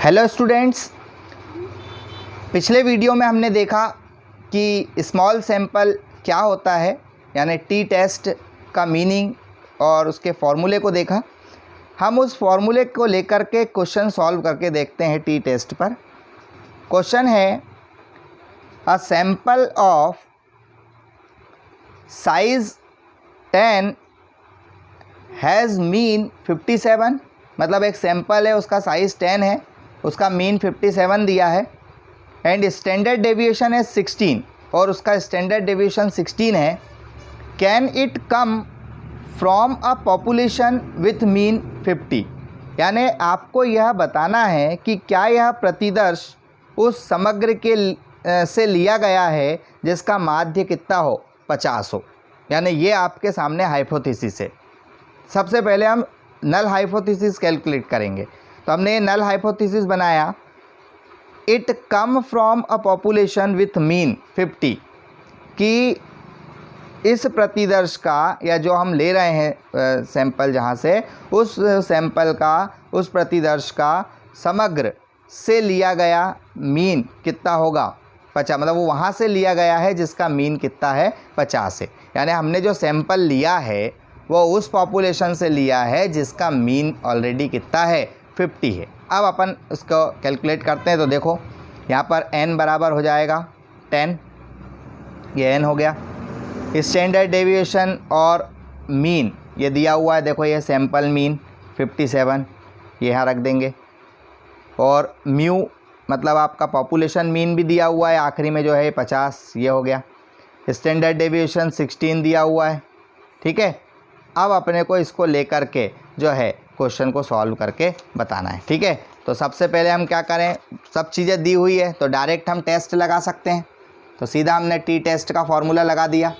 Hello students, पिछले video में हमने देखा कि स्मॉल सैंपल क्या होता है, यानी टी टेस्ट का मीनिंग और उसके फॉर्मूले को देखा। हम उस फॉर्मूले को लेकर के क्वेश्चन सॉल्व करके देखते हैं टी टेस्ट पर। क्वेश्चन है a sample of size 10 has mean 57, मतलब एक सैंपल है उसका साइज़ 10 है, उसका मीन 57 दिया है एंड स्टैंडर्ड डेविएशन है 16 और उसका स्टैंडर्ड डेविएशन 16 है। Can it come from a population with mean 50, यानी आपको यह बताना है कि क्या यह प्रतिदर्श उस समग्र के से लिया गया है जिसका माध्य कितना हो, 50 हो। यानी ये आपके सामने हाइपोथेसिस है। सबसे पहले हम नल हाइपोथेसिस कैलकुलेट करेंगे। तो हमने ये नल हाइपोथेसिस बनाया, it come from a population with mean 50, कि इस प्रतिदर्श का या जो हम ले रहे हैं सैंपल जहाँ से, उस सैंपल का, उस प्रतिदर्श का समग्र से लिया गया मीन कितना होगा, 50, मतलब वो वहाँ से लिया गया है जिसका मीन कितना है, 50 है। यानी हमने जो सैंपल लिया है वो उस पॉपुलेशन से लिया है जिसका मीन ऑलरेडी कितना है, 50 है। अब अपन उसको कैलकुलेट करते हैं। तो देखो यहाँ पर n बराबर हो जाएगा 10, ये n हो गया। स्टैंडर्ड डेविएशन और मीन ये दिया हुआ है, देखो ये सैंपल मीन 57, ये यहाँ रख देंगे। और म्यू मतलब आपका पॉपुलेशन मीन भी दिया हुआ है, आखिरी में जो है 50, ये हो गया। स्टैंडर्ड डेविएशन 16 दिया हुआ है, ठीक है। अब अपने को इसको लेकर के जो है क्वेश्चन को सॉल्व करके बताना है, ठीक है। तो सबसे पहले हम क्या करें, सब चीज़ें दी हुई है तो डायरेक्ट हम टेस्ट लगा सकते हैं। तो सीधा हमने टी टेस्ट का फॉर्मूला लगा दिया।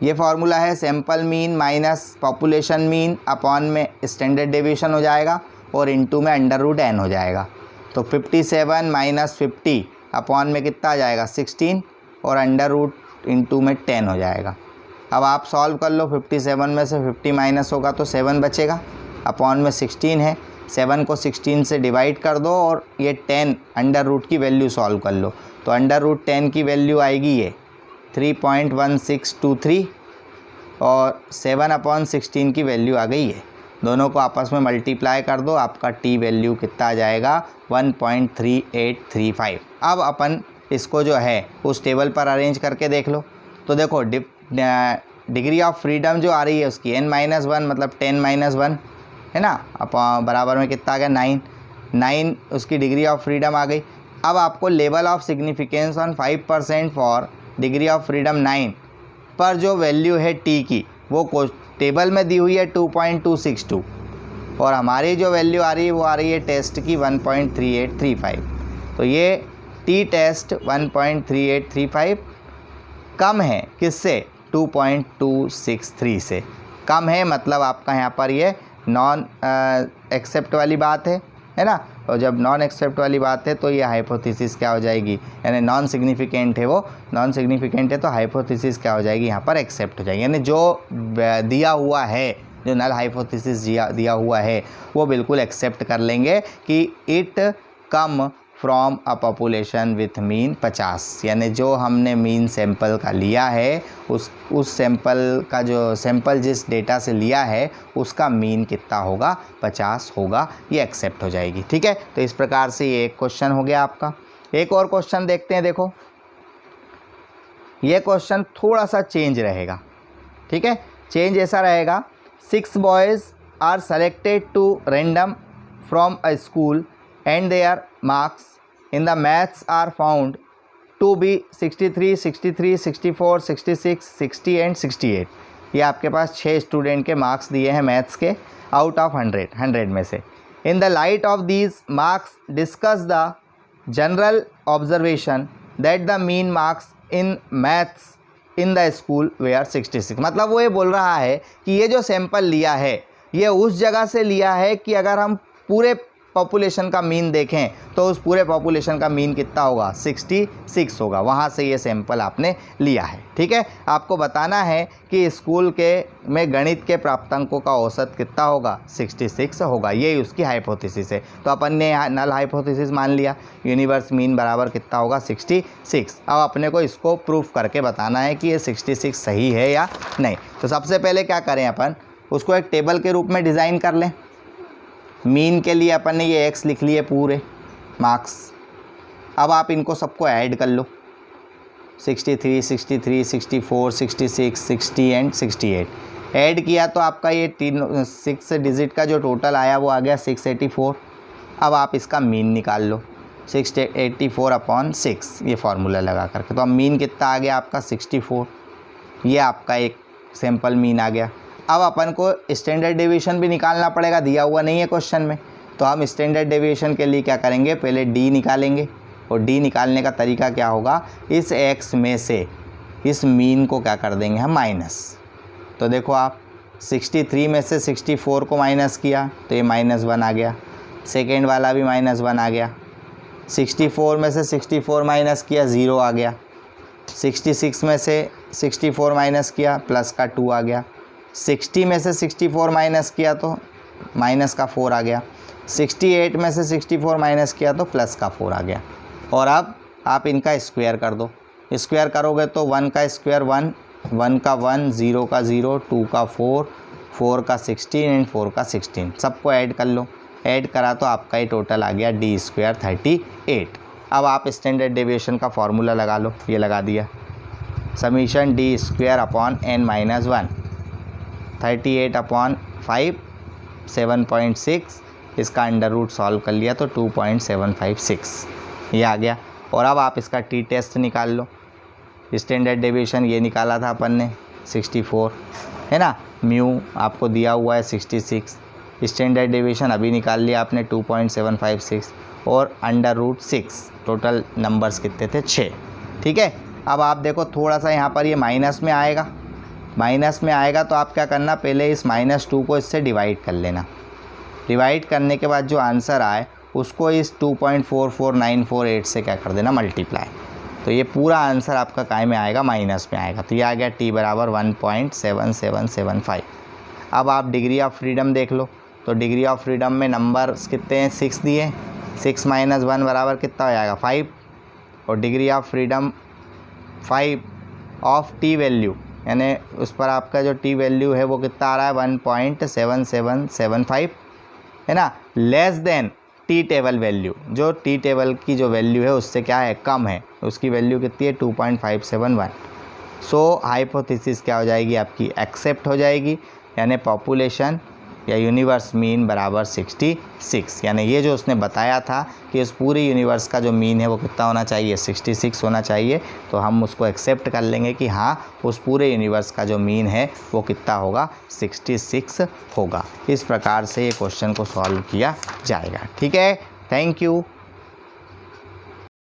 ये फार्मूला है sample mean minus population mean upon में स्टैंडर्ड डेविएशन हो जाएगा और इनटू में √n हो जाएगा। तो 57 माइनस 50 अपॉन में कितना आ जाएगा, 16 और इनटू में 10 हो जाएगा। अब आप सॉल्व कर लो, 57 में से 50 माइनस होगा तो 7 बचेगा, अपॉन में 16 है, 7 को 16 से डिवाइड कर दो और ये 10 अंडर की वैल्यू सॉल्व कर लो। तो √10 की वैल्यू आएगी ये 3.1623 और 7/16 की वैल्यू आ गई है। दोनों को आपस में मल्टीप्लाई कर दो, आपका टी वैल्यू कितना आ जाएगा, 1.3835। अब अपन इसको जो है उस टेबल पर अरेंज करके देख लो। तो देखो डिग्री ऑफ फ्रीडम जो आ रही है उसकी n-1 मतलब 10-1 है ना, अब बराबर में कितना आ गया, 9 उसकी डिग्री ऑफ फ्रीडम आ गई। अब आपको level of significance on 5% for degree of freedom 9 पर जो वैल्यू है टी की वो टेबल में दी हुई है 2.262 और हमारी जो वैल्यू आ रही है वो आ रही है टेस्ट की 1.3835। तो ये टी टेस्ट 1.3835 कम है किससे, 2.263 से कम है, मतलब आपका यहाँ पर ये नॉन एक्सेप्ट वाली बात है ना। और जब नॉन एक्सेप्ट वाली बात है तो ये हाइपोथेसिस क्या हो जाएगी, यानी नॉन सिग्निफिकेंट है, वो नॉन सिग्निफिकेंट है तो हाइपोथेसिस क्या हो जाएगी, यहाँ पर एक्सेप्ट हो जाएगी। यानी जो दिया हुआ है, जो नल हाइपोथेसिस दिया हुआ है वो बिल्कुल एक्सेप्ट कर लेंगे कि it come from a population with mean 50, यानी जो हमने मीन सैंपल का लिया है उस सैंपल का, जो सैंपल जिस डेटा से लिया है उसका मीन कितना होगा, 50 होगा, ये एक्सेप्ट हो जाएगी, ठीक है। तो इस प्रकार से ये एक क्वेश्चन हो गया आपका। एक और क्वेश्चन देखते हैं। देखो ये क्वेश्चन थोड़ा सा चेंज रहेगा, ठीक है। चेंज ऐसा रहेगा, 6 boys are selected to random from a school and their marks in the maths are found to be 63, 63, 64, 66, 60 and 68। ये आपके पास 6 स्टूडेंट के मार्क्स दिए हैं मैथ्स के आउट ऑफ 100 में से। In the light of these marks discuss the general observation that the mean marks in maths in the school were 66। मतलब वो ये बोल रहा है कि ये जो सैंपल लिया है ये उस जगह से लिया है कि अगर हम पूरे पॉपुलेशन का मीन देखें तो उस पूरे पॉपुलेशन का मीन कितना होगा, 66 होगा। वहाँ से ये सैंपल आपने लिया है। ठीक है, आपको बताना है कि स्कूल के में गणित के प्राप्तांकों का औसत कितना होगा, 66 होगा। ये उसकी हाइपोथेसिस है। तो अपन ने यहाँ नल हाइपोथेसिस मान लिया, यूनिवर्स मीन बराबर कितना होगा, 66। अब अपने को इसको प्रूफ करके बताना है कि ये 66 सही है या नहीं। तो सबसे पहले क्या करें, अपन उसको एक टेबल के रूप में डिज़ाइन कर लें। मीन के लिए अपन ने ये एक्स लिख लिए पूरे मार्क्स। अब आप इनको सबको ऐड कर लो, 63, 63, 64, 66, 60 एंड 68 ऐड किया तो आपका ये 6 डिजिट का जो टोटल आया वो आ गया 684। अब आप इसका मीन निकाल लो, 684/6 ये फार्मूला लगा करके। तो अब मीन कितना आ गया आपका 64। ये आपका एक सैम्पल मीन आ गया। अब अपन को स्टैंडर्ड डेविएशन भी निकालना पड़ेगा, दिया हुआ नहीं है क्वेश्चन में। तो हम स्टैंडर्ड डेविएशन के लिए क्या करेंगे, पहले डी निकालेंगे। और डी निकालने का तरीका क्या होगा, इस एक्स में से इस मीन को क्या कर देंगे हम, माइनस। तो देखो आप 63 में से 64 को माइनस किया तो ये -1 आ गया। सेकेंड वाला भी -1 आ गया। 64 में से 64 माइनस किया, 0 आ गया। 66 में से 64 माइनस किया, प्लस का 2 आ गया। 60 में से 64 माइनस किया तो माइनस का 4 आ गया। 68 में से 64 माइनस किया तो प्लस का 4 आ गया। और अब आप इनका स्क्वायर कर दो। स्क्वायर करोगे तो 1 का स्क्वायर 1, 1 का 1, 0 का 0, 2 का 4, 4 का 16 एंड 4 का 16। सबको ऐड कर लो। ऐड करा तो आपका ये टोटल आ गया d² 38। अब आप स्टैंडर्ड डेविएशन का फार्मूला लगा लो, ये लगा दिया, समीशन d² अपॉन n - 1, 38/5 7.6, इसका अंडर रूट सॉल्व कर लिया तो 2.756 ये आ गया। और अब आप इसका टी टेस्ट निकाल लो। स्टैंडर्ड डेविएशन ये निकाला था अपन ने 64 है ना, म्यू आपको दिया हुआ है 66, स्टैंडर्ड डेविएशन अभी निकाल लिया आपने 2.756 और अंडर रूट 6, टोटल नंबर्स कितने थे, 6। ठीक है, अब आप देखो थोड़ा सा यहाँ पर ये माइनस में आएगा। माइनस में आएगा तो आप क्या करना, पहले इस -2 को इससे डिवाइड कर लेना। डिवाइड करने के बाद जो आंसर आए उसको इस 2.44948 से क्या कर देना, मल्टीप्लाई। तो ये पूरा आंसर आपका काय में आएगा, माइनस में आएगा। तो ये आ गया t बराबर 1.7775। अब आप डिग्री ऑफ फ्रीडम देख लो। तो डिग्री ऑफ फ्रीडम में नंबर्स कितने हैं, 6 दिए। 6 - 1 बराबर कितना हो जाएगा, 5। और degree of freedom 5 of T value, यानी उस पर आपका जो टी वैल्यू है वो कितना आ रहा है, 1.7775 है ना, less than tea table value. जो टी टेबल की जो वैल्यू है उससे क्या है, कम है। उसकी वैल्यू कितनी है, 2.571। सो हाइपोथेसिस क्या हो जाएगी आपकी, एक्सेप्ट हो जाएगी। यानी पॉपुलेशन या यूनिवर्स मीन बराबर 66। यानी ये जो उसने बताया था कि उस पूरी यूनिवर्स का जो मीन है वो कितना होना चाहिए, 66 होना चाहिए। तो हम उसको एक्सेप्ट कर लेंगे कि हाँ, उस पूरे यूनिवर्स का जो मीन है वो कितना होगा, 66 होगा। इस प्रकार से ये क्वेश्चन को सॉल्व किया जाएगा। ठीक है, थैंक यू।